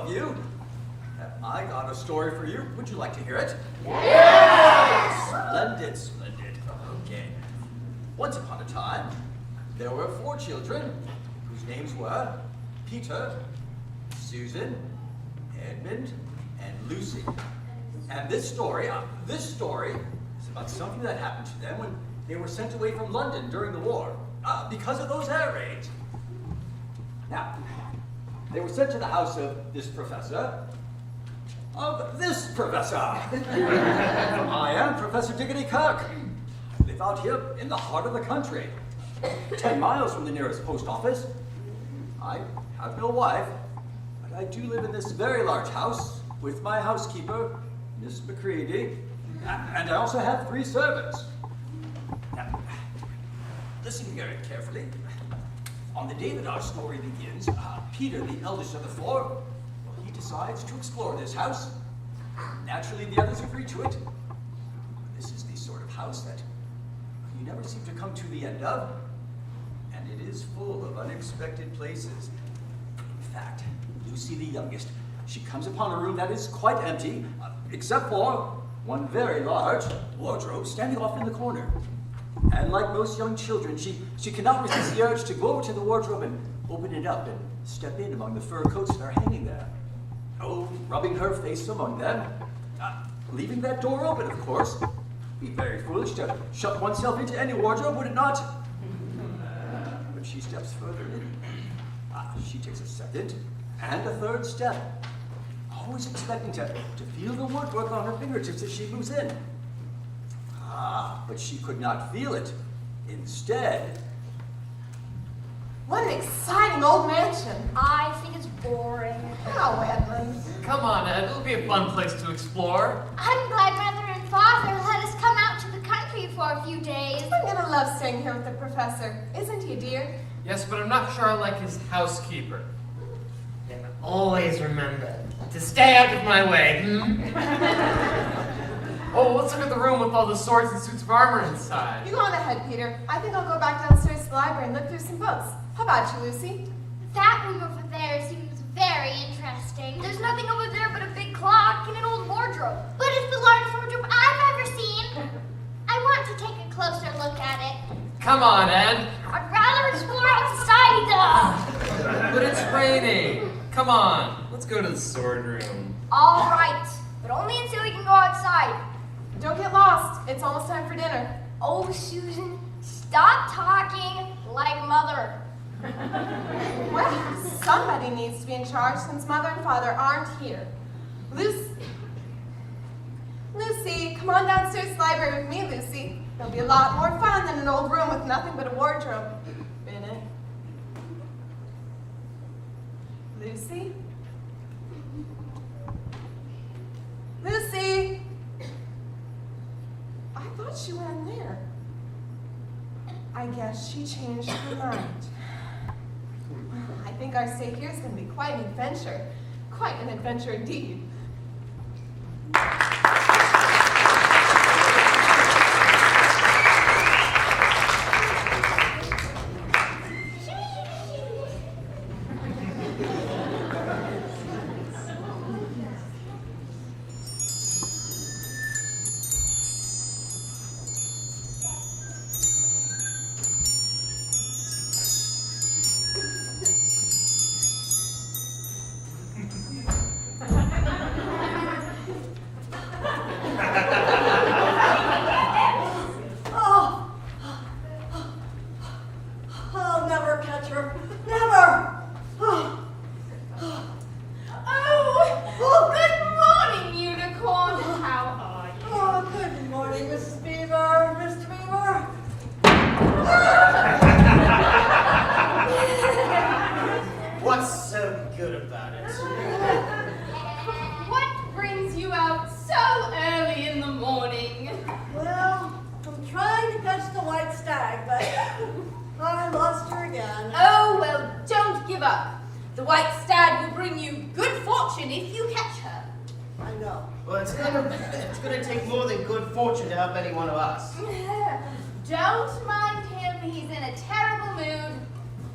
of you. I got a story for you. Would you like to hear it? Yes! Splendid, splendid. Okay. Once upon a time, there were 4 children whose names were Peter, Susan, Edmund, and Lucy. And this story is about something that happened to them when they were sent away from London during the war because of those air raids. Now, they were sent to the house of this professor, I am Professor Diggity Kirk. I live out here in the heart of the country, 10 miles from the nearest post office. I have no wife, but I do live in this very large house with my housekeeper, Miss McCready, and I also have 3 servants. Now, listen very carefully. On the day that our story begins, Peter, the eldest of the 4, he decides to explore this house. Naturally, the others agree to it. This is the sort of house that you never seem to come to the end of, and it is full of unexpected places. In fact, Lucy, the youngest, she comes upon a room that is quite empty, except for one very large wardrobe standing off in the corner. And like most young children, she cannot resist the urge to go over to the wardrobe and open it up and step in among the fur coats that are hanging there. Oh, rubbing her face among them. Leaving that door open, of course. Be very foolish to shut oneself into any wardrobe, would it not? But she steps further in. She takes a second and a third step, always expecting to feel the woodwork on her fingertips as she moves in. But she could not feel it. Instead... What an exciting old mansion. I think it's boring. Oh, Edmund. Come on, Ed. It'll be a fun place to explore. I'm glad Mother and Father let us come out to the country for a few days. I'm gonna love staying here with the professor. Isn't he, dear? Yes, but I'm not sure I like his housekeeper. Yeah, but always remember to stay out of my way. Oh, let's look at the room with all the swords and suits of armor inside. You go on ahead, Peter. I think I'll go back downstairs to the library and look through some books. How about you, Lucy? That room over there seems very interesting. There's nothing over there but a big clock and an old wardrobe. But it's the largest wardrobe I've ever seen. I want to take a closer look at it. Come on, Ed. I'd rather explore outside, though. But it's raining. Come on, let's go to the sword room. All right, but only until we can go outside. Don't get lost. It's almost time for dinner. Oh, Susan, stop talking like Mother. Well, somebody needs to be in charge since Mother and Father aren't here. Lucy, come on downstairs to the library with me, Lucy. It'll be a lot more fun than an old room with nothing but a wardrobe. Bennett. Lucy? Lucy! I thought she went in there. I guess she changed her mind. I think our stay here is going to be quite an adventure. Quite an adventure indeed.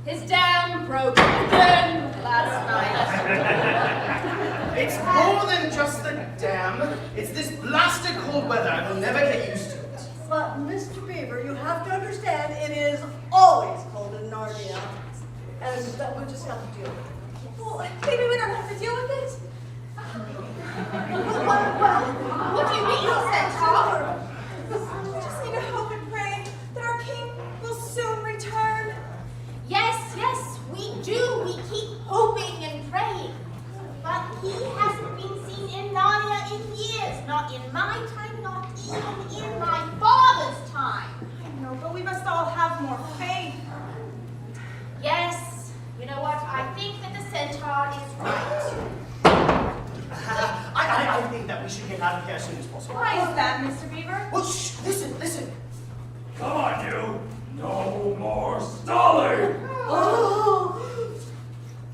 His dam broke again last night. It's more than just the dam. It's this blasted cold weather. I will never get used to it. But, Mr. Beaver, you have to understand it is always cold in Narnia. And that we'll just have to deal with it. Well, maybe we don't have to deal with it. What do you mean, Centaur? We just need to hope and pray that our king will soon return. Yes, we do. We keep hoping and praying. But he hasn't been seen in Narnia in years. Not in my time, not even in my father's time. I know, but we must all have more faith. Yes, you know what? I think that the centaur is right. I think that we should get out of here as soon as possible. Why is that, Mr. Beaver? Well, shh, listen. Come on, you. No more stalling. Oh,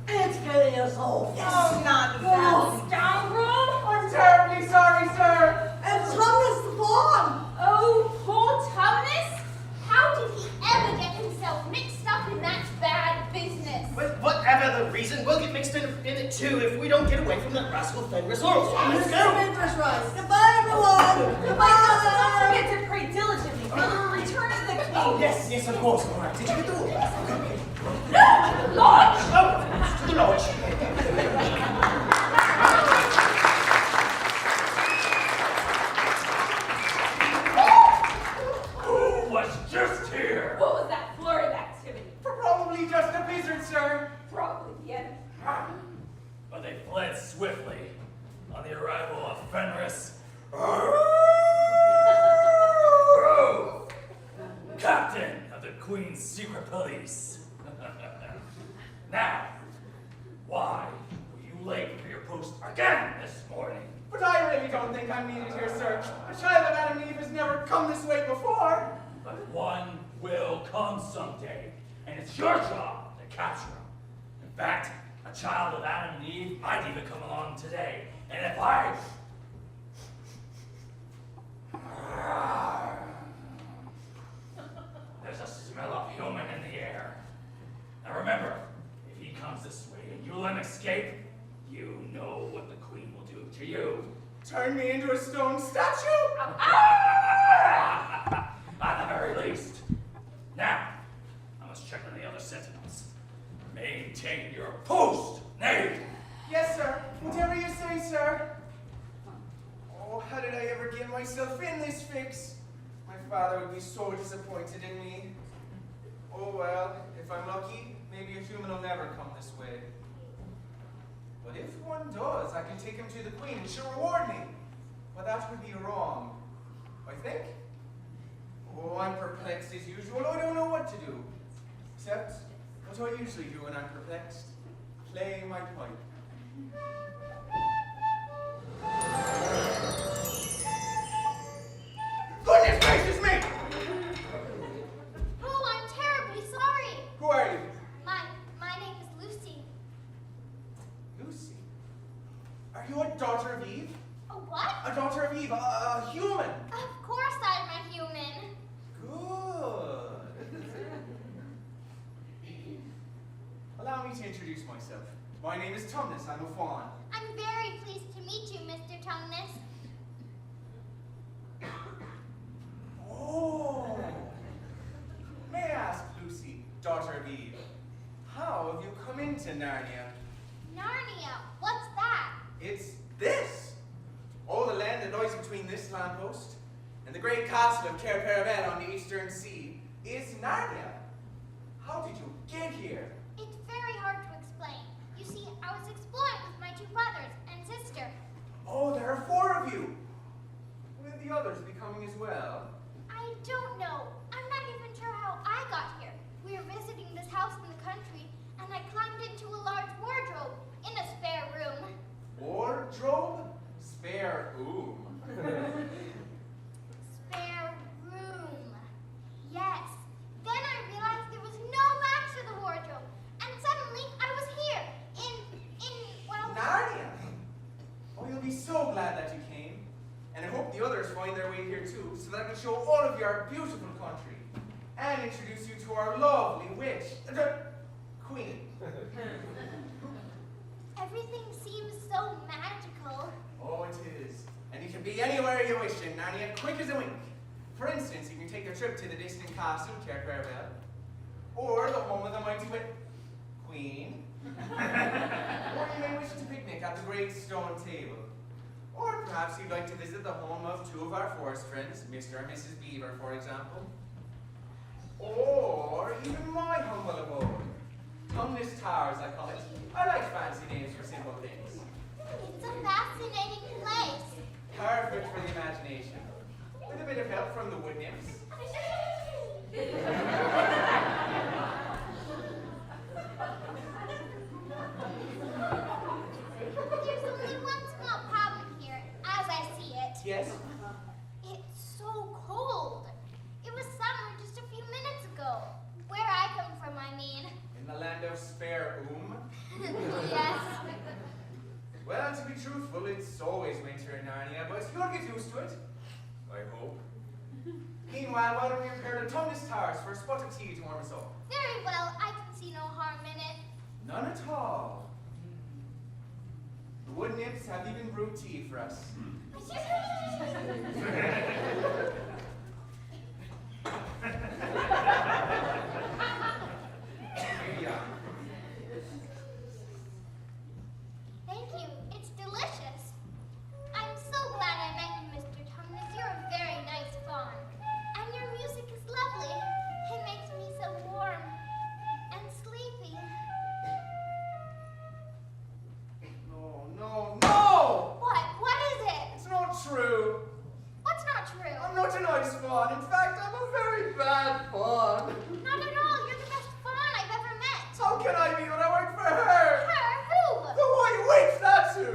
it's getting us all. Oh, not that scoundrel! I'm terribly sorry, sir. And Thomas the Fawn. Oh, poor Tumnus! How did he ever get himself mixed up in that bad business? But whatever the reason, we'll get mixed in it too if we don't get away from that rascal Fenrisaurus. Let's Mr. go. Beaver's right. Goodbye, everyone. Don't Goodbye. forget to pray diligently for the return of the king. Oh, yes, of course. All right, did you get the order? Lodge! Oh, to the lodge. Who was just here? What was that flurry of activity? Probably just a blizzard, sir. Probably the enemy. But they fled swiftly on the arrival of Fenris, captain of the Queen's secret police. Now, why were you late for your post again this morning? But I really don't think I'm needed here, sir. A child of Adam and Eve has never come this way before. But one will come someday, and it's your job to capture him. In fact, a child of Adam and Eve might even come along today. And if I... There's a smell of human in the air. Now remember, if he comes this way and you let him escape, you know what the Queen will do to you. Turn me into a stone statue? At the very least. Now, I must check on the other sentinels. Maintain your post, knave! Yes, sir. Whatever you say, sir. Oh, how did I ever get myself in this fix? My father would be so disappointed in me. Oh well, if I'm lucky, maybe a human will never come this way. But if one does, I can take him to the Queen and she'll reward me. But that would be wrong, I think. Oh, I'm perplexed as usual. I don't know what to do. Except what I usually do when I'm perplexed. Play my pipe. Goodness gracious me! Oh, I'm terribly sorry. Who are you? My name is Lucy. Lucy. Are you a daughter of Eve? A what? A daughter of Eve, a human. Of course I'm a human. Good. Allow me to introduce myself. My name is Tumnus. I'm a fawn. I'm very pleased to meet you, Mr. Tumnus. Oh. May I ask, Lucy, daughter of Eve, how have you come into Narnia? Narnia, what's that? It's this. Oh, the land that lies between this lamppost and the great castle of Cair Paravel on the eastern sea is Narnia. How did you get here? It's very hard to explain. You see, I was exploring with my two brothers and sister. Oh, there are 4 of you. Will the others be coming as well? I don't know. I'm not even sure how I got here. We were visiting this house in the country, and I climbed into a large wardrobe in a spare room. Wardrobe? Spare whom? Spare room. Yes. Then I realized there was no match to the wardrobe, and suddenly I was here well, Narnia. Oh, you'll be so glad that you came. And I hope the others find their way here too, so that I can show all of you our beautiful country and introduce you to our lovely witch. Queen. Everything seems so magical. Oh, it is. And you can be anywhere you wish in Narnia, quick as a wink. For instance, you can take a trip to the distant castle, Kirkconnell, or the home of the mighty Queen. Or you may wish to picnic at the great stone table. Or perhaps you'd like to visit the home of two of our forest friends, Mr. and Mrs. Beaver, for example. Or even my humble abode. Tumnus Towers, I call it. I like fancy names for simple things. It's a fascinating place. Perfect for the imagination. With a bit of help from the wood nymphs. There's only one small problem here, as I see it. Yes? It's so cold. It was summer just a few minutes ago. Where I come from, I mean. In the land of spare Yes. Well, to be truthful, it's always winter in Narnia, but you'll get used to it. I hope. Meanwhile, why don't we repair the Tumnus Towers for a spot of tea to warm us up? Very well. I can see no harm in it. None at all. The wood nymphs have even brewed tea for us. Here you are. Thank you. It's delicious. I'm so glad I met you, Mr. Tumnus. You're a very nice fawn. And your music is lovely. It makes me so warm and sleepy. No, no, no! What? What is it? It's not true. What's not true? I'm not a nice fawn. In fact, I'm a very bad fawn. Not at all. You're the best fawn I've ever met. How can I be when I work for her? Her? Who? The White Witch, that's who!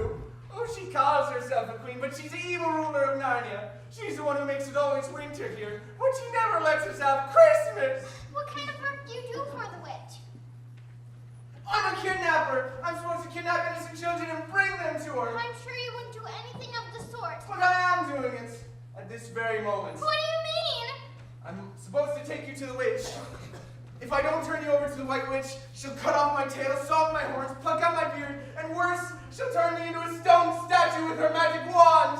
Oh, she calls herself a queen, but she's the evil ruler of Narnia. She's the one who makes it always winter here, but she never lets us have Christmas! What kind of work do you do for the witch? I'm a kidnapper! I'm supposed to kidnap innocent children and bring them to her! I'm sure you wouldn't do anything of the sort. But I am doing it! At this very moment. What do you mean? I'm supposed to take you to the witch. If I don't turn you over to the White Witch, she'll cut off my tail, saw my horns, pluck out my beard, and worse, she'll turn me into a stone statue with her magic wand!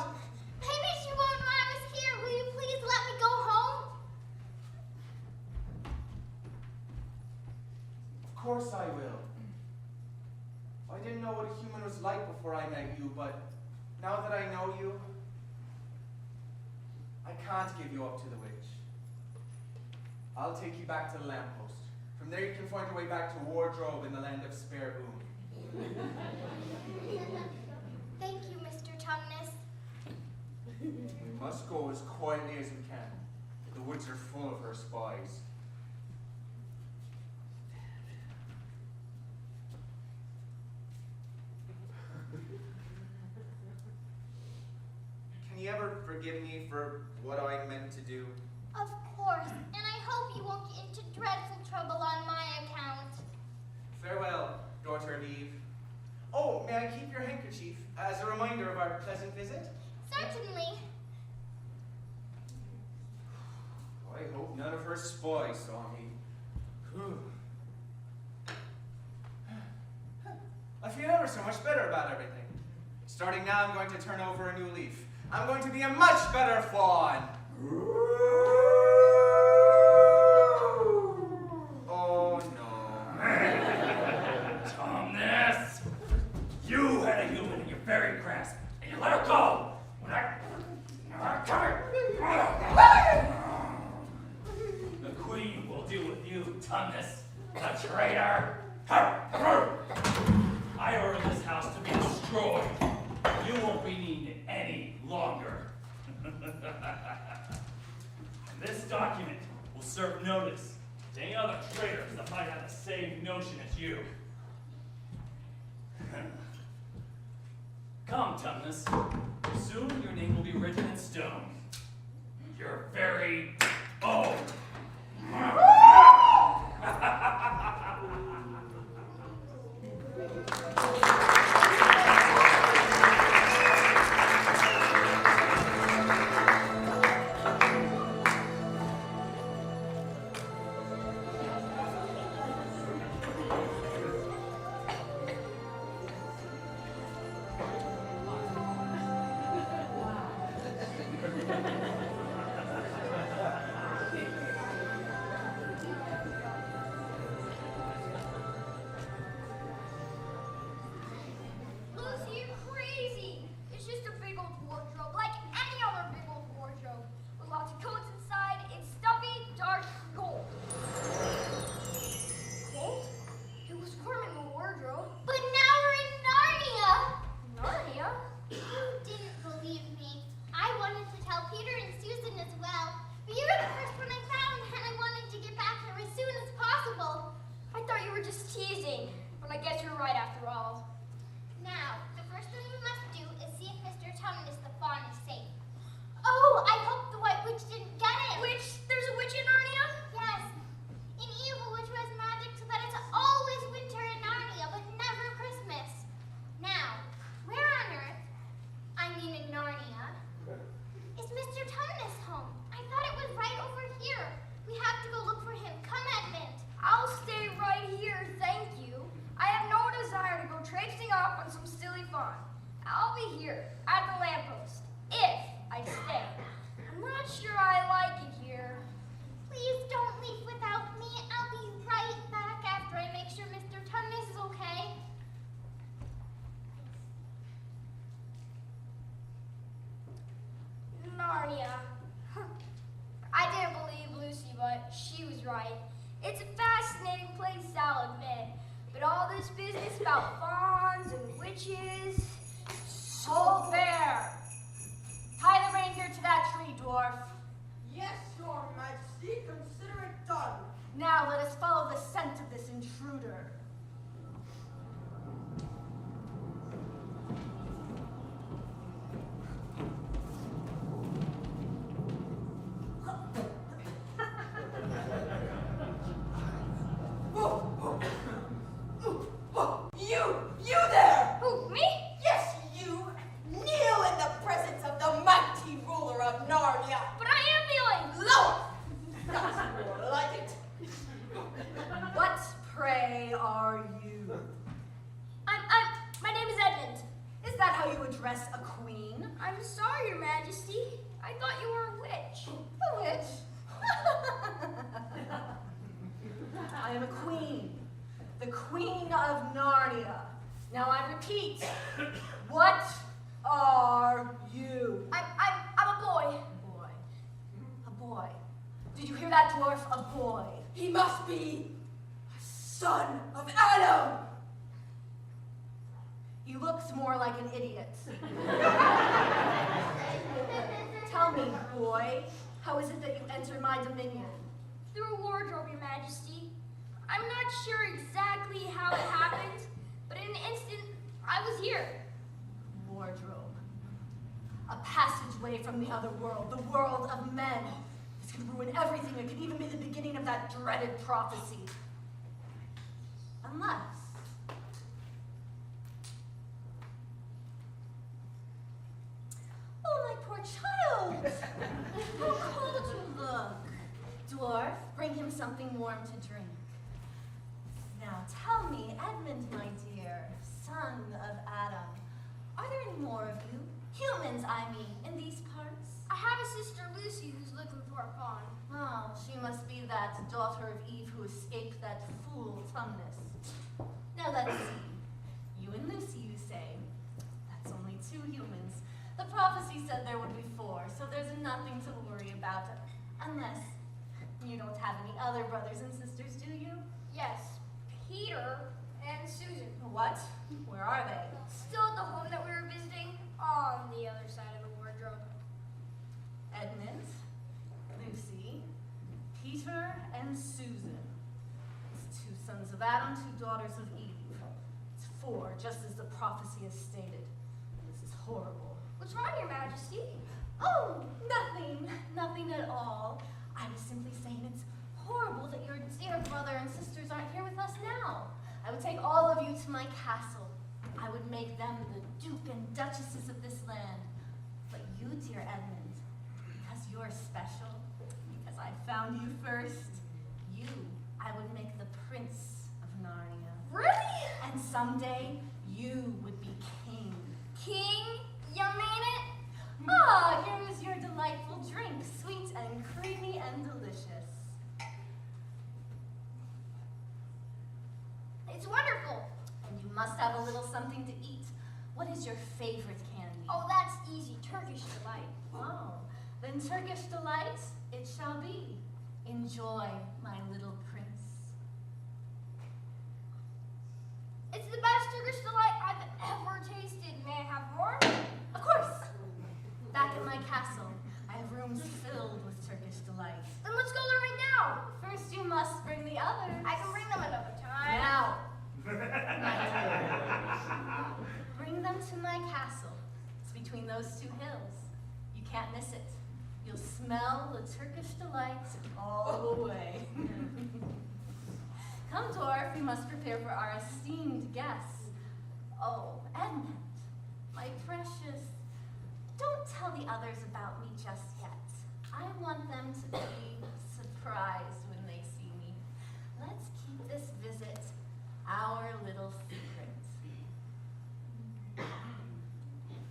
Maybe she won't know I was here. Will you please let me go home? Of course I will. I didn't know what a human was like before I met you, but now that I know you, I can't give you up to the witch. I'll take you back to the lamppost. From there you can find your way back to Wardrobe in the land of Spare Boom. Thank you, Mr. Tumnus. We must go as quietly as we can. The woods are full of her spies. Can you ever forgive me for what I meant to do? Of course, and I hope you won't get into dreadful trouble on my account. Farewell, daughter of Eve. Oh, may I keep your handkerchief as a reminder of our pleasant visit? Certainly. I hope none of her spies saw me. Whew. I feel ever so much better about everything. Starting now, I'm going to turn over a new leaf. I'm going to be a much better fawn. Oh no. Tumnus! You had a human in your fairy grasp, and you let her go! When the queen will deal with you, Tumnus, the traitor! I order this house to be destroyed. You won't be needed any longer. This document will serve notice to any other traitors that might have the same notion as you. Come, Tumnus. Soon your name will be written in stone. You're very old. I guess you're right after all. Now, the first thing we must do is see if Mr. Tumnus the fawn is safe. Oh, I hope the White Witch didn't get him. Witch? There's a witch in Narnia? Yes. An evil witch who has magic so that it's always winter in Narnia, but never Christmas. Now, where on earth, I mean in Narnia, is Mr. Tumnus home? I thought it was right over here. We have to go look for him. Come, Edmund. I'll stay right here, thank you. I have no desire to go traipsing off on some silly fun. I'll be here, at the lamppost, if I stay. I'm not sure I like it here. Please don't leave without me. I'll be right back after I make sure Mr. Tumnus is okay. Narnia. I didn't believe Lucy, but she was right. It's a fascinating place, I'll admit. But all this business about fawns and witches... Hold there! Tie the reindeer to that tree, dwarf. Yes, Your Majesty, consider it done. Now let us follow the scent of this intruder. You there! Who, me? Yes, you! Kneel in the presence of the mighty ruler of Narnia! But I am kneeling! Lower! That's more like it. What, pray, are you? My name is Edmund. Is that how you address a queen? I'm sorry, Your Majesty. I thought you were a witch. A witch? I am a queen. The Queen of Narnia. Now I repeat, what are you? I'm a boy. A boy. A boy. Did you hear that, dwarf? A boy. He must be a son of Adam! He looks more like an idiot. Tell me, boy, how is it that you entered my dominion? Through a wardrobe, Your Majesty. I'm not sure exactly how it happened, but in an instant, I was here. Wardrobe. A passageway from the other world, the world of men. This could ruin everything. It could even be the beginning of that dreaded prophecy. Unless... Oh, my poor child! How cold you look. Dwarf, bring him something warm to drink. Now tell me, Edmund, my dear, son of Adam, are there any more of you? Humans, I mean, in these parts? I have a sister, Lucy, who's looking for a fawn. Oh, she must be that daughter of Eve who escaped that fool Tumnus. Now let's see. You and Lucy, you say. That's only 2 humans. The prophecy said there would be 4, so there's nothing to worry about. Unless you don't have any other brothers and sisters, do you? Yes, Peter and Susan. What? Where are they? Still at the home that we were visiting on the other side of the wardrobe. Edmund, Lucy, Peter, and Susan. It's 2 sons of Adam, 2 daughters of Eve. It's 4, just as the prophecy has stated. This is horrible. What's wrong, Your Majesty? Oh, nothing. Nothing at all. I was simply saying it's horrible that your dear brother and sisters aren't here with us now. I would take all of you to my castle. I would make them the Duke and Duchesses of this land. But you, dear Edmund, because you're special, because I found you first, you, I would make the Prince of Narnia. Really? And someday, you would be king. King? You mean it? Ah, here is your delightful drink, sweet and creamy and delicious. It's wonderful. And you must have a little something to eat. What is your favorite candy? Oh, that's easy. Turkish delight. Oh, then Turkish delight it shall be. Enjoy, my little prince. It's the best Turkish delight I've ever tasted. May I have more? Of course. Back at my castle, I have rooms filled with Turkish delight. Then let's go there right now. First, you must bring the others. I can bring them another time. Now, Bring them to my castle. It's between those two hills. You can't miss it. You'll smell the Turkish delight all the way. Come, dwarf, we must prepare for our esteemed guests. Oh, Edmund, my precious, don't tell the others about me just yet. I want them to be surprised when they see me. Let's keep this visit our little secret.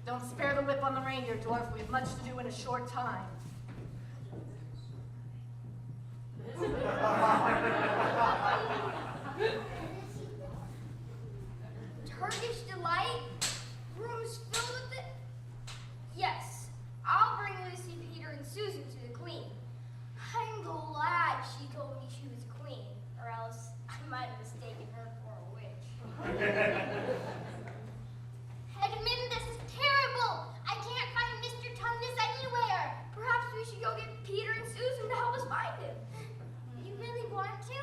Don't spare the whip on the reindeer, dwarf. We have much to do in a short time. Turkish delight? Rooms filled with it? Yes, I'll bring Lucy, Peter, and Susan to the queen. I'm glad she told me she was a queen, or else I might have mistaken her for a witch. Edmund, this is terrible! I can't find Mr. Tumnus anywhere! Perhaps we should go get Peter and Susan to help us find him. You really want to?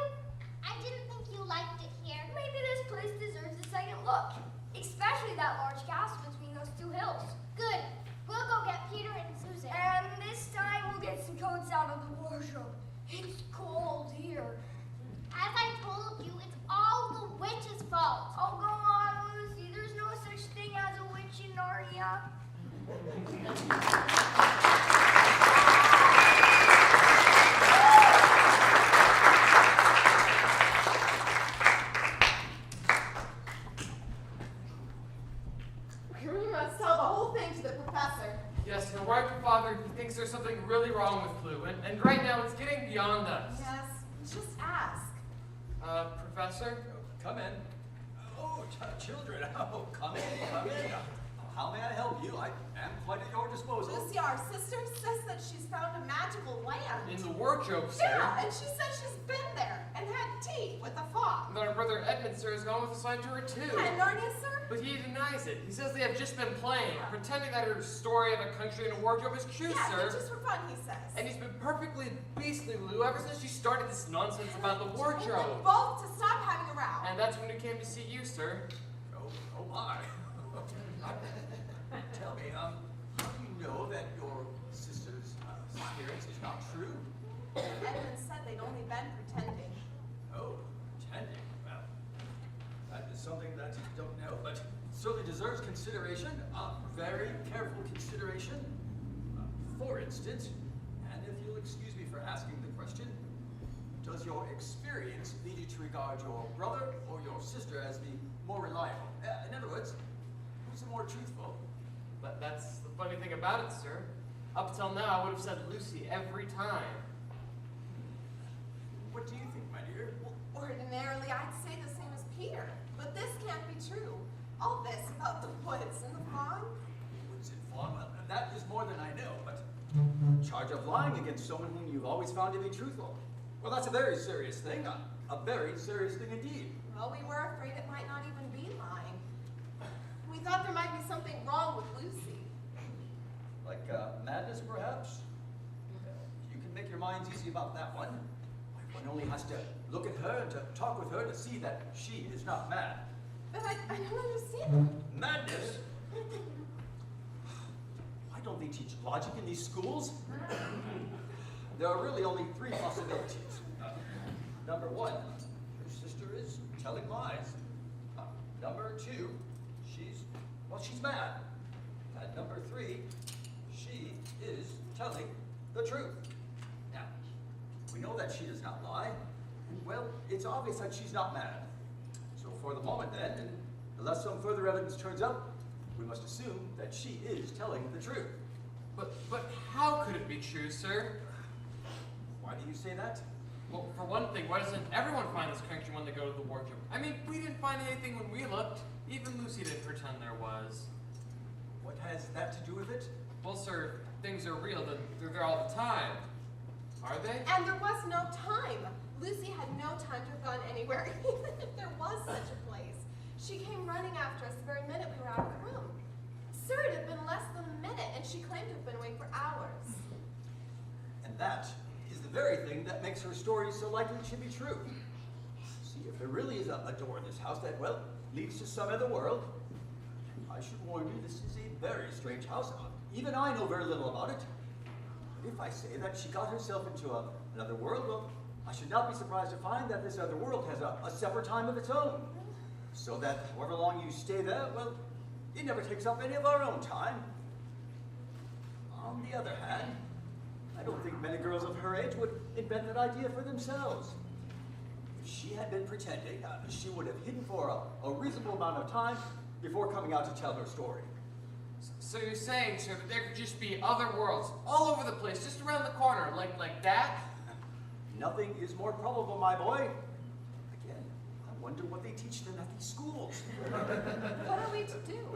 I didn't think you liked it here. Maybe this place deserves a second look. Especially that large castle between those two hills. Good. We'll go get Peter and Susan. And this time we'll get some coats out of the wardrobe. It's cold here. As I told you, it's all the witch's fault. Oh, go on, Lucy. There's no such thing as a witch in Narnia. We must tell the whole thing to the professor. Yes, your wife and father, he thinks there's something really wrong with Blue, and right now it's getting beyond us. Yes, just ask. Professor? Come in. Oh, children. Oh, come in, come in. How may I help you? I am quite at your disposal. Lucy, our sister, says that she's found a magical lamp. In the wardrobe, sir. Yeah, and she says she's been there and had tea with a fox. And our brother Edmund, sir, has gone with a sign to her, too. And Narnia, sir? But he denies it. He says they have just been playing, pretending that her story of a country in a wardrobe is true, Yeah, sir. just for fun, he says. And he's been perfectly beastly, Lou, ever since she started this nonsense about the And wardrobe. both to stop having a row. And that's when we came to see you, sir. Oh my. Tell me, how do you know that your sister's appearance is not true? Edmund said they'd only been pretending. Oh, pretending. Well, that is something that you don't know, but certainly deserves consideration, very careful consideration. For instance, and if you'll excuse me for asking the question, does your experience lead you to regard your brother or your sister as the more reliable? In other words, who's the more truthful? But that's the funny thing about it, sir. Up till now, I would have said Lucy every time. What do you think, my dear? Well, ordinarily, I'd say the same as Peter. But this can't be true. All this about the woods and the fawn. Woods and fawn? Well, that is more than I know, but charge of lying against someone whom you've always found to be truthful. Well, that's a very serious thing. A very serious thing indeed. Well, we were afraid it might not even be lying. We thought there might be something wrong with Lucy. Like madness, perhaps? You can make your minds easy about that one. One only has to look at her and to talk with her to see that she is not mad. But I don't understand. Madness? Why don't they teach logic in these schools? There are really only three possibilities. Number one, your sister is telling lies. Number two, she's mad. And number three, she is telling the truth. Now, we know that she does not lie. Well, it's obvious that she's not mad. So for the moment then, and unless some further evidence turns up, we must assume that she is telling the truth. But how could it be true, sir? Why do you say that? Well, for one thing, why doesn't everyone find this country when they go to the wardrobe? I mean, we didn't find anything when we looked. Even Lucy didn't pretend there was. What has that to do with it? Well, sir, things are real. They're there all the time. Are they? And there was no time. Lucy had no time to have gone anywhere, even if there was such a place. She came running after us the very minute we were out of the room. Sir, it had been less than a minute, and she claimed to have been away for hours. And that is the very thing that makes her story so likely to be true. See, if there really is a door in this house that, well, leads to some other world, I should warn you, this is a very strange house. Even I know very little about it. But if I say that she got herself into another world, well, I should not be surprised to find that this other world has a separate time of its own. So that however long you stay there, well, it never takes up any of our own time. On the other hand, I don't think many girls of her age would invent that idea for themselves. If she had been pretending, she would have hidden for a reasonable amount of time before coming out to tell her story. So you're saying, sir, that there could just be other worlds all over the place, just around the corner, like that? Nothing is more probable, my boy. Again, I wonder what they teach them at these schools. What are we to do?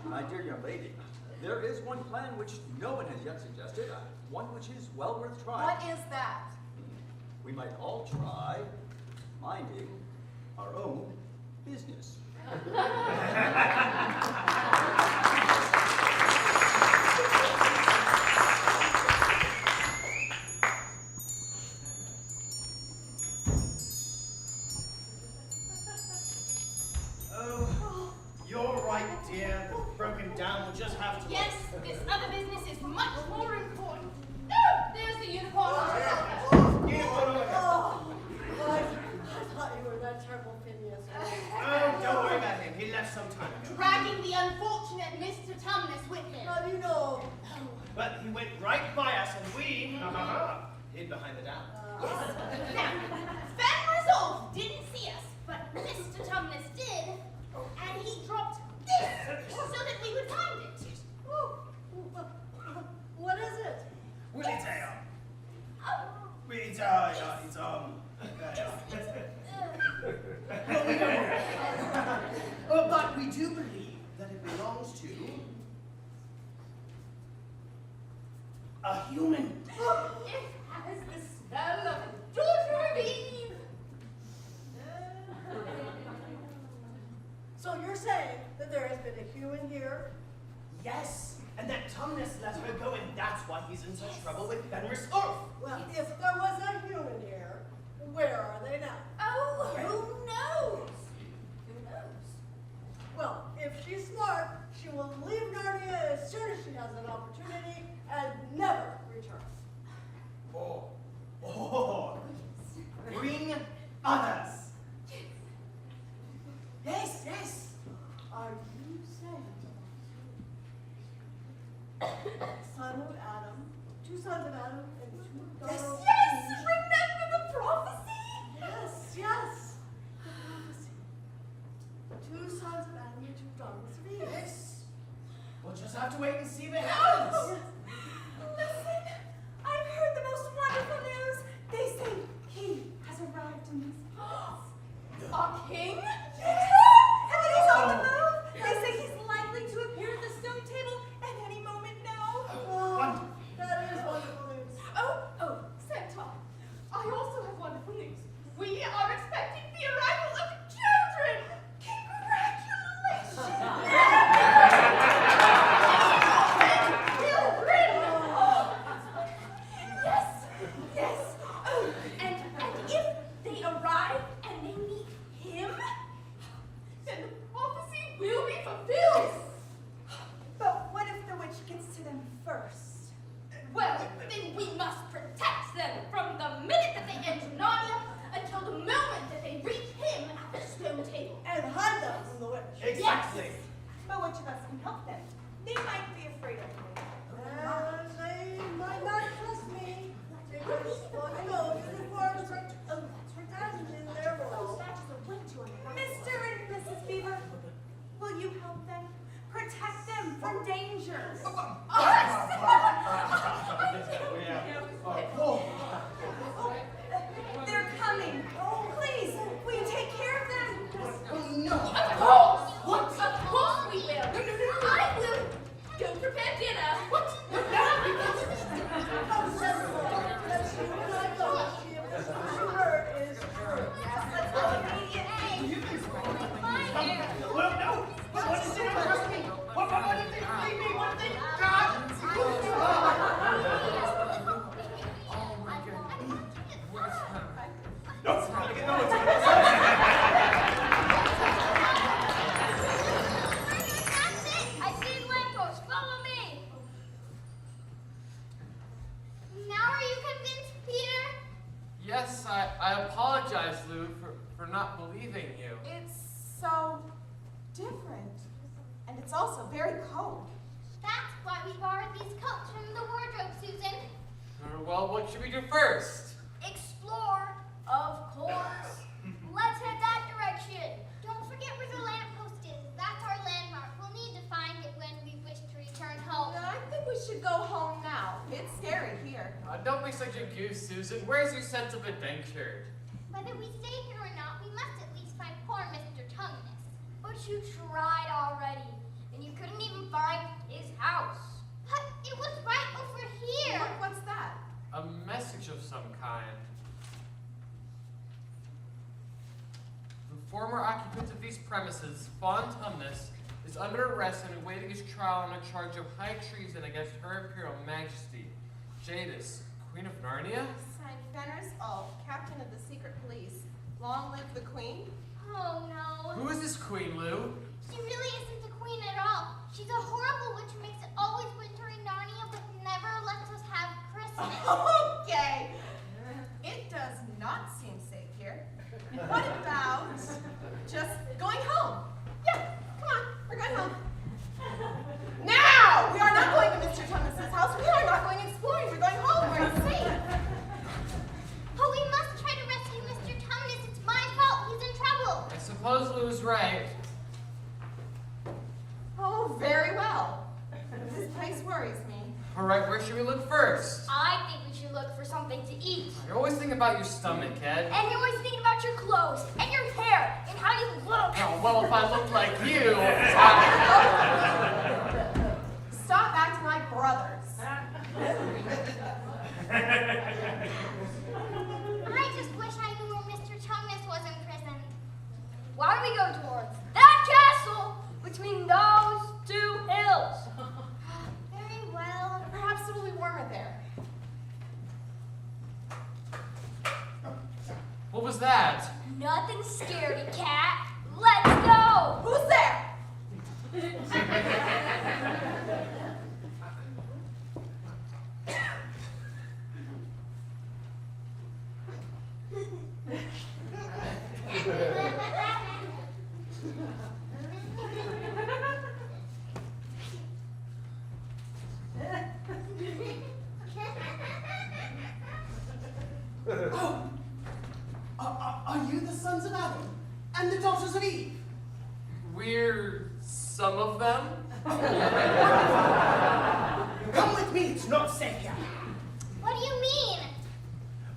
My dear young lady, there is one plan which no one has yet suggested, one which is well worth trying. What is that? We might all try minding our own business. Oh, you're right, dear. Broken down, we'll just have to. Yes, this other business is much more important. There's the unicorn. I thought you were that terrible Phineas. Oh, don't worry about him. He left some time ago. Dragging the unfortunate Mr. Tumnus with him. How do you know? But he went right by us, and we hid behind the dam. Now, Fenrisulf didn't see us, but Mr. Tumnus did, and he dropped this so that we would find it. What is it? Well, it's but we do believe that it belongs to a human. It has the smell of a daughter of Eve. So you're saying that there has been a human here? Yes, and that Tumnus let her go, and that's why he's in such trouble with Fenris Ulf. Well, if there was a human here, where are they now? Oh, who knows? Who knows? Well, if she's smart, she will leave Narnia as soon as she has an opportunity and never return. Bring others. Yes, yes. Are you saying, son of Adam, two sons of Adam and two daughters of Eve? Yes, remember the prophecy? Yes, yes. The prophecy. Two sons of Adam and two daughters of Eve. Yes. We'll just have to wait and see what happens. Listen, I've heard the most wonderful news. They say he has arrived in these parts. A king? Yes. And that he's on the move. They say he's likely to appear at the stone table at any moment now. Oh, that is wonderful news. Oh, Santa, I also have wonderful news. We are expecting the arrival of children. Congratulations. Yes. Oh, and if they arrive and they meet him, then the prophecy will be fulfilled. But what if the witch gets to them first? Well, then we must protect them from the minute that they enter Narnia until the moment that they reach him at the stone table. And hide them from the witch. Exactly. Yes. But which of us can help them? They might be afraid of me. And they might not trust me. Because, well, you know, uniforms are pretend in their world. Mr. and Mrs. Beaver, will you help them? Protect them from danger. They're coming. Please, will you take care of them? No. Of course. What? Of course we will. I will go prepare dinner. Yes, I apologize, Lou, for not believing you. It's so different. And it's also very cold. That's why we borrowed these coats from the wardrobe, Susan. Well, what should we do first? Explore, of course. Let's head that direction. Don't forget where the lamppost is. That's our landmark. We'll need to find it when we wish to return home. I think we should go home now. It's scary here. Don't be such a goose, Susan. Where's your sense of adventure? Whether we stay here or not, we must at least find poor Mr. Tumnus. But you tried already, and you couldn't even find his house. But it was right over here. What's that? A message of some kind. The former occupant of these premises, Fawn Tumnus, is under arrest and awaiting his trial on a charge of high treason against Her Imperial Majesty, Jadis, Queen of Narnia? Signed Fenris Ulf, Captain of the Secret Police. Long live the Queen. Oh no. Who is this Queen, Lou? She really isn't the queen at all. She's a horrible witch who makes it always winter in Narnia but never lets us have Christmas. Okay. It does not seem safe here. What about just going home? Yeah, come on, we're going home. Now! We are not going to Mr. Thomas's house. We are not going exploring. We're going home. We're safe. But we must try to rescue Mr. Tumnus. It's my fault. He's in trouble. I suppose Lou's right. Oh, very well. This place worries me. All right, where should we look first? I think we should look for something to eat. You're always thinking about your stomach, Ed. And you're always thinking about your clothes, and your hair, and how you look. Oh, well, if I look like you... Stop acting like brothers. I just wish I knew where Mr. Tumnus was in prison. Why don't we go towards that castle between those two hills? Very well. Perhaps it will be warmer there. What was that? Nothing scaredy cat. Let's go. Who's there? Oh, are you the sons of Adam and the daughters of Eve? We're some of them? Come with me, it's not safe here. What do you mean?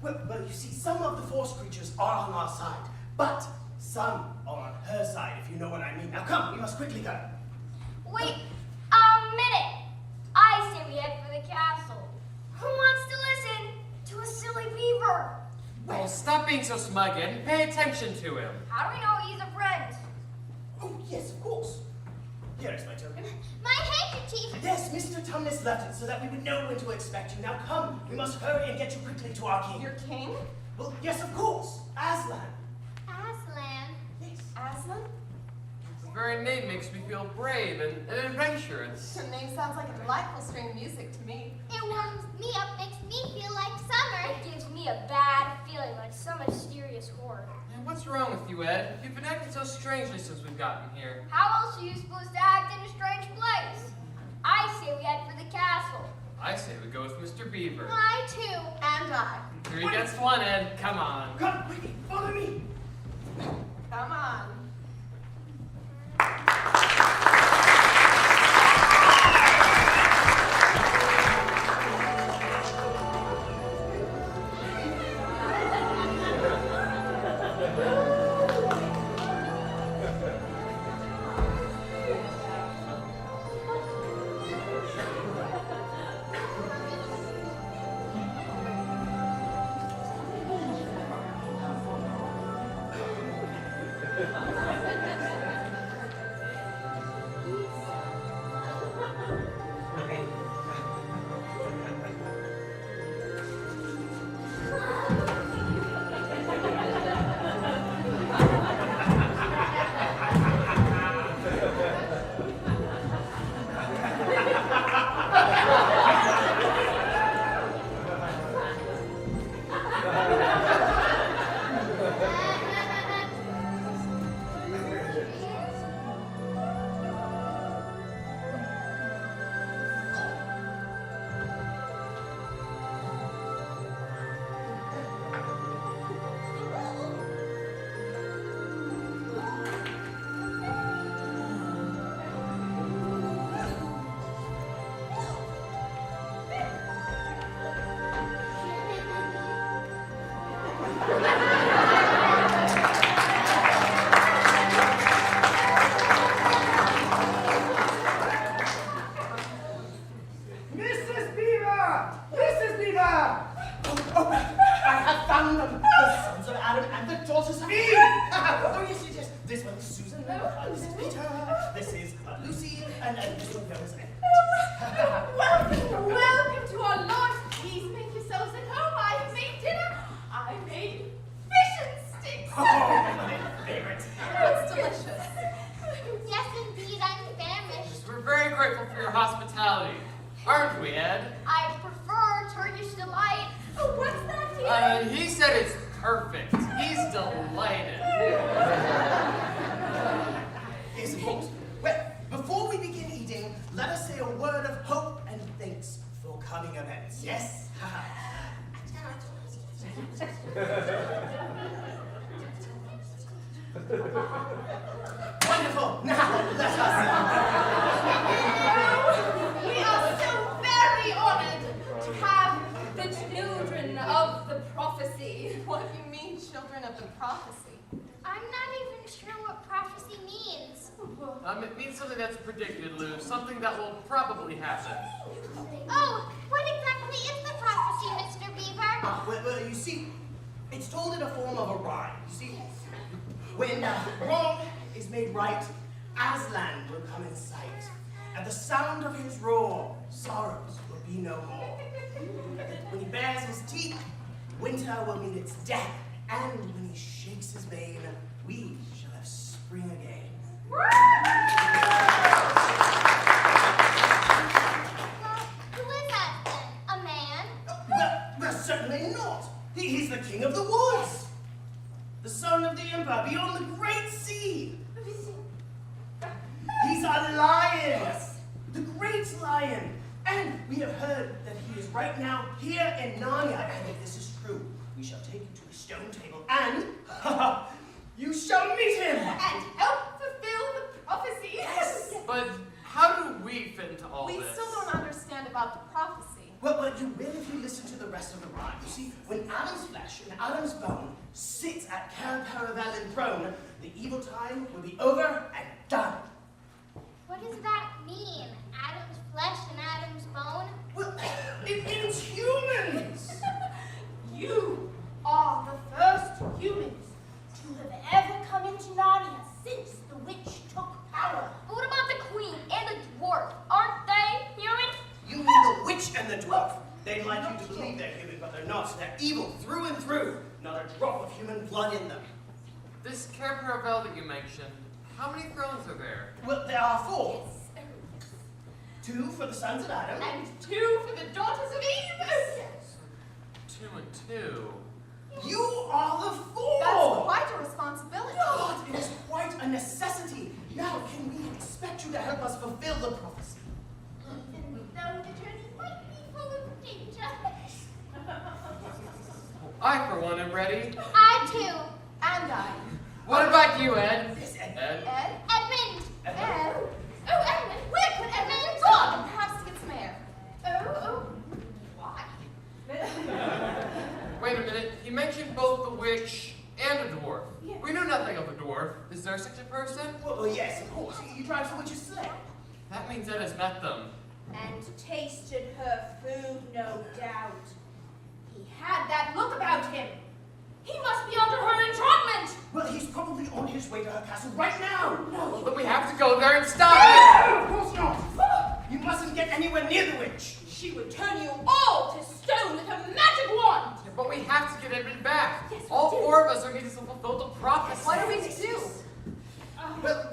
Well, you see, some of the force creatures are on our side, but some are on her side, if you know what I mean. Now come, we must quickly go. Wait a minute. I say we head for the castle. Who wants to listen to a silly beaver? Well, stop being so smug and pay attention to him. How do we know he's a friend? Oh, yes, of course. Here is my token. My handkerchief. Yes, Mr. Tumnus left it so that we would know when to expect you. Now come, we must hurry and get you quickly to our king. Your king? Well, yes, of course. Aslan. Aslan. Yes. Aslan? The very name makes me feel brave and adventurous. Your name sounds like a delightful string of music to me. It warms me up, makes me feel like summer. It gives me a bad feeling, like some mysterious horror. And what's wrong with you, Ed? You've been acting so strangely since we've gotten here. How else are you supposed to act in a strange place? I say we head for the castle. I say we go with Mr. Beaver. I too. And I. 3 against 1, Ed. Come on. Come, quickly, follow me. Come on. Mrs. Beaver! Mrs. Beaver! Oh, I have found them! The sons of Adam and the daughters of Eve! Oh, yes. This one's Susan, this is Peter, this is Lucy, and this one goes Welcome to our Lord. Please make yourselves at home. I have made dinner. I made fish and sticks. Oh, my favorite. It's delicious. Yes, indeed, I'm famished. We're very grateful for your hospitality. Aren't we, Ed? I prefer Turkish delight. Oh, what's that, dear? He said it's perfect. He's delighted. Yes, of course. Well, before we begin eating, let us say a word of hope and thanks for coming events. Yes? Wonderful. Now, let us. We are so very honored to have the children of the prophecy. What do you mean, children of the prophecy? I'm not even sure what prophecy means. It means something that's predicted, Lou. Something that will probably happen. Oh, what exactly is the prophecy, Mr. Beaver? Well, you see, it's told in a form of a rhyme. You see, when wrong is made right, Aslan will come in sight. At the sound of his roar, sorrows will be no more. When he bares his teeth, winter will meet its death. And when he shakes his mane, we shall have spring again. Well, who is that then? A man? Well, certainly not. He's the king of the woods. The son of the emperor beyond the great sea. He's a lion. The great lion. And we have heard that he is right now here in Narnia. And if this is true, we shall take you to the stone table and you shall meet him. And help fulfill the prophecy. Yes. But how do we fit into all We this? still don't understand about the prophecy. Well, you will if you listen to the rest of the rhyme. You see, when Adam's flesh and Adam's bone sits at Caravel enthroned, the evil time will be over and done. What does that mean? Adam's flesh and Adam's bone? Well, it means humans. You are the first humans to have ever come into Narnia since the witch took power. But what about the queen and the dwarf? Aren't they human? You mean the witch and the dwarf. They'd like you to believe they're human, but they're not. They're evil through and through. Not a drop of human blood in them. This Caravel that you mentioned, how many thrones are there? Well, there are 4. 2 for the sons of Adam. And 2 for the daughters of Eve. 2 and 2. You are the 4. That's quite a responsibility. God, it is quite a necessity. Now, can we expect you to help us fulfill the prophecy? Even though the journey might be full of danger. I, for one, am ready. I too. And I. What about you, Ed? Yes, Ed. Ed? Ed? Edmund. Ed? Oh, Edmund, where could Edmund Gone. Perhaps to get some air. Oh, why? Wait a minute. He mentioned both the witch and a dwarf. Yeah. We know nothing of a dwarf. Is there such a person? Well, yes, of course. You drive the witch's sleigh. That means Ed has met them. And tasted her food, no doubt. He had that look about him. He must be under her enchantment. Well, he's probably on his way to her castle right now. Well, then we have to go there and stop it! No, of course not. You mustn't get anywhere near the witch. She would turn you all to stone with her magic wand. Yeah, but we have to get Edmund back. Yes, we All do. 4 of us are needed to fulfill the prophecy. What are we to do? Well,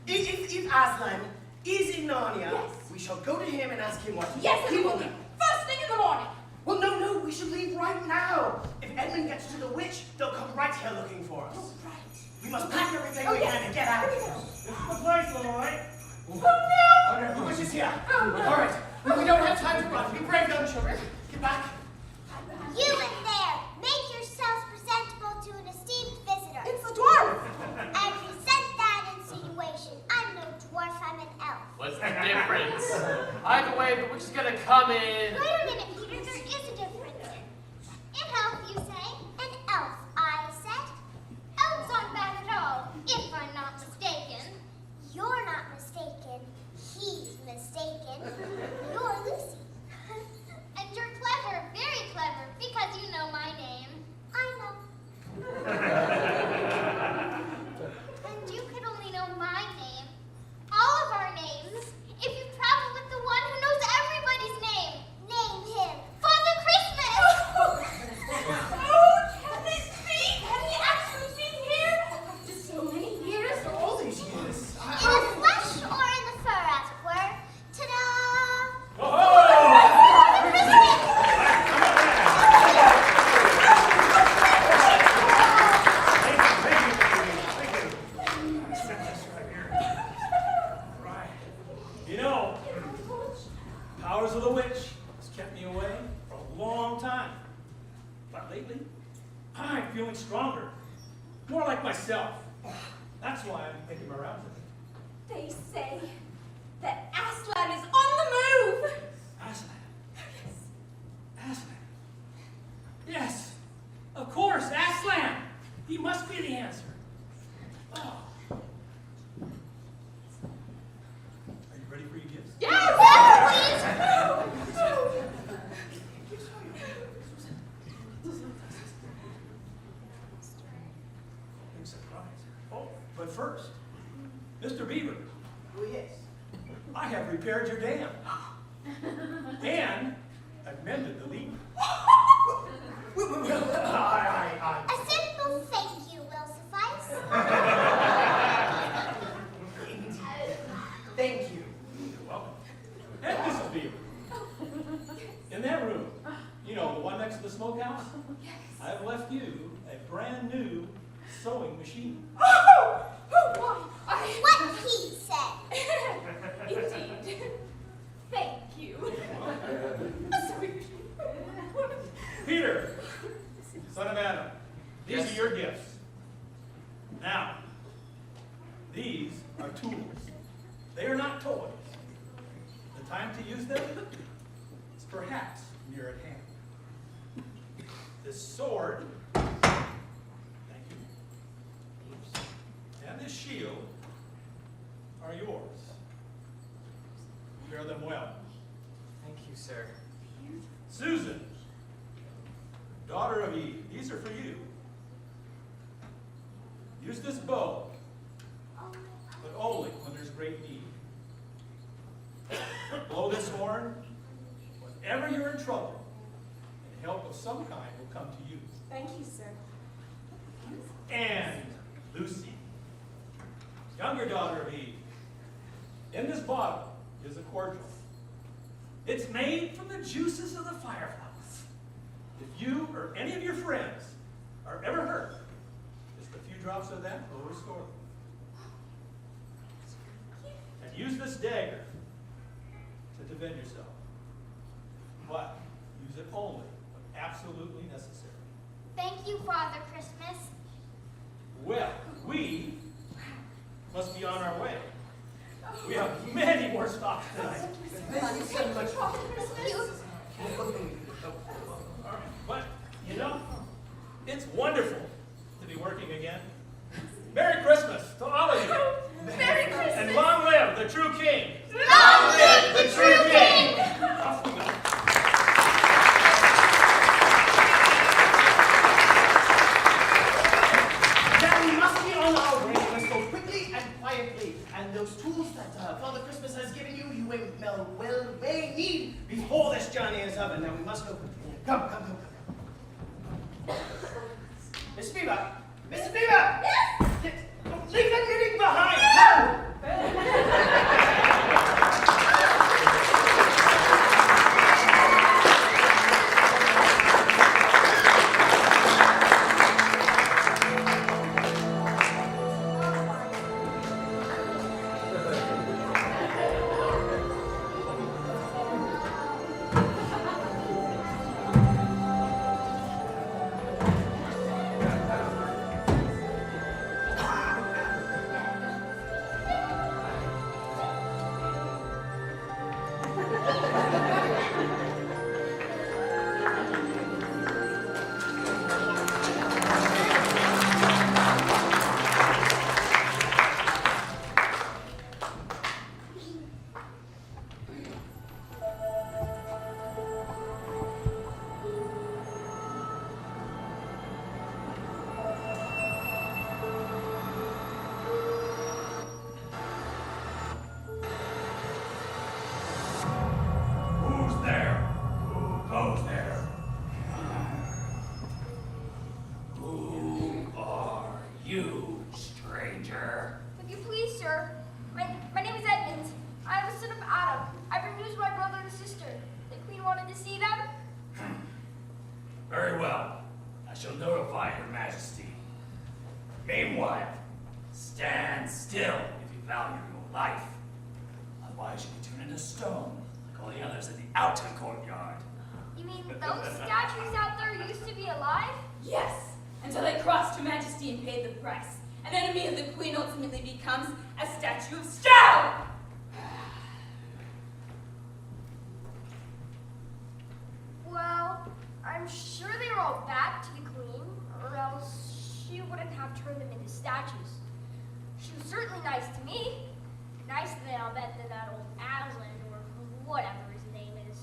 if Aslan is in Narnia, Yes. we shall go to him and ask him what Yes, he and it will will be know. first thing in the morning. Well, no, we should leave right now. If Edmund gets to the witch, they'll come right here looking for us. Right. We must pack everything we yes. can and get out. Here we go. This is the place, all right. Oh, no. Oh, no, the witch is here. Oh, no. All right, well, we don't have time to run. Be brave, young children. Get back. You in there, make yourselves presentable to an esteemed visitor. It's the dwarf. I resent that insinuation. I'm no dwarf, I'm an elf. What's the difference? Either way, the witch is gonna come in. Wait a minute, Peter, there is a difference. An elf, you say? An elf. lately, I'm feeling stronger. More like myself. That's why I'm taking him around today. They say that Aslan is on the move. Aslan. Aslan. Yes, of course, Aslan. He must be the answer. Oh. Are you ready for your gifts? Yes! Big surprise. Oh, but first, Mr. Beaver, Oh, yes. I have repaired your dam. And I've mended the leak. A simple thank you will suffice. Thank you. You're welcome. And Mrs. Beaver, in that room, you know, the one next to the smokehouse, I've left you a brand new sewing machine. What he said. Indeed. Thank you. Peter, son of Adam, these Yes. are your gifts. Now, these are tools. They are not toys. The time to use them is perhaps near at hand. This sword, thank you, and this shield are yours. Wear them well. Thank you, sir. Susan, daughter of Eve, these are for you. Use this bow, but only when there's great need. Blow this horn whenever you're in trouble, and help of some kind will come to you. Thank you, sir. And Lucy, younger daughter of Eve, in this bottle is a cordial. It's made from the juices of the fireflies. If you or any of your friends are ever hurt, just a few drops of that will restore them. And use this dagger to defend yourself. But use it only when absolutely necessary. Thank you, Father Christmas. Well, we must be on our way. We have many more stops tonight. Thank you so much. But, you know, it's wonderful to be working again. Merry Christmas to all of you. Merry Christmas. And long live the true king. Long live the true king! Off we go. Now we must be on our way. We must go quickly and quietly. And those tools that Father Christmas has given you, you may need before this journey is over. Now we must go quickly. Come. Miss Beaver! Mrs. Beaver! Yes? Leave that knitting behind! Come! Who's there? Who goes there? Who are you, stranger? If you please, sir, my name is Edmund. I am a son of Adam. I bring news of my brother and sister. The queen wanted to see them. Very well. I shall notify Your Majesty. Meanwhile, stand still if you value your life. Otherwise, you'll be turned into stone like all the others in the outer courtyard. You mean those statues out there used to be alive? Yes, until they crossed Her Majesty and paid the price. An enemy of the Queen ultimately becomes a statue of stone! Well, I'm sure they were all back to the Queen, or else she wouldn't have turned them into statues. She was certainly nice to me. Nicer than I'll bet than that old Aslan, or whatever his name is.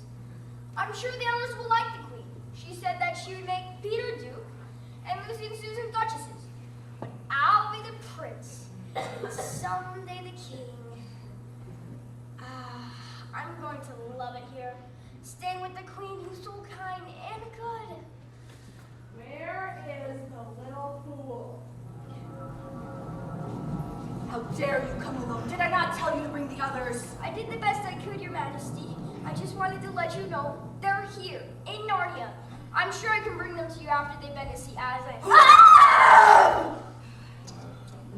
I'm sure the others will like the Queen. She said that she would make Peter Duke, and Lucy and Susan Duchesses. But I'll be the Prince, and someday the King. I'm going to love it here, staying with the Queen who's so kind and good. Where is the little fool? How dare you come alone? Did I not tell you to bring the others? I did the best I could, Your Majesty. I just wanted to let you know they're here, in Narnia. I'm sure I can bring them to you after they've been to see Aslan.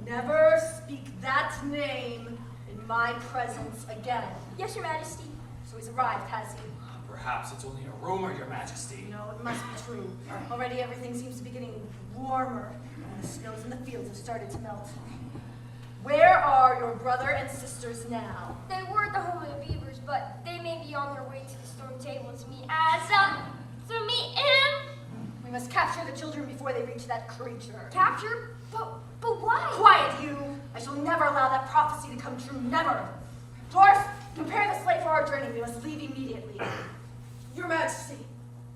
Never speak that name in my presence again. Yes, Your Majesty. So he's arrived, has he? Perhaps it's only a rumor, Your Majesty. No, it must be true. Already everything seems to be getting warmer, and the snows in the fields have started to melt. Where are your brother and sisters now? They were at the home of the Beavers, but they may be on their way to the stone table to meet to meet him. We must capture the children before they reach that creature. Capture? But why? Quiet, you! I shall never allow that prophecy to come true, never. Dwarf, prepare the sleigh for our journey. We must leave immediately. Your Majesty,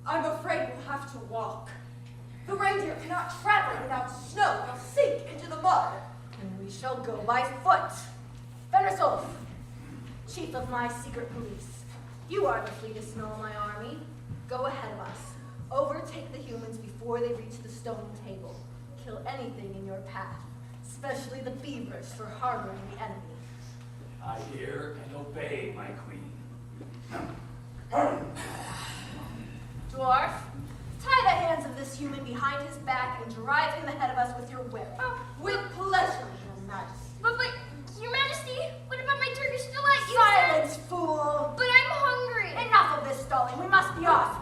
I'm afraid we'll have to walk. The reindeer cannot travel without snow. They'll sink into the mud. And we shall go by foot. Fenrisulf, chief of my secret police, you are the fleetest in all my army. Go ahead of us. Overtake the humans before they reach the stone table. Kill anything in your path, especially the beavers for harboring the enemy. I hear and obey, my queen. Dwarf, tie the hands of this human behind his back and drive him ahead of us with your whip. With pleasure, Your Majesty. But, Your Majesty, what about my Turkish delight? Silence, fool! But I'm hungry. Enough of this stalling. We must be off.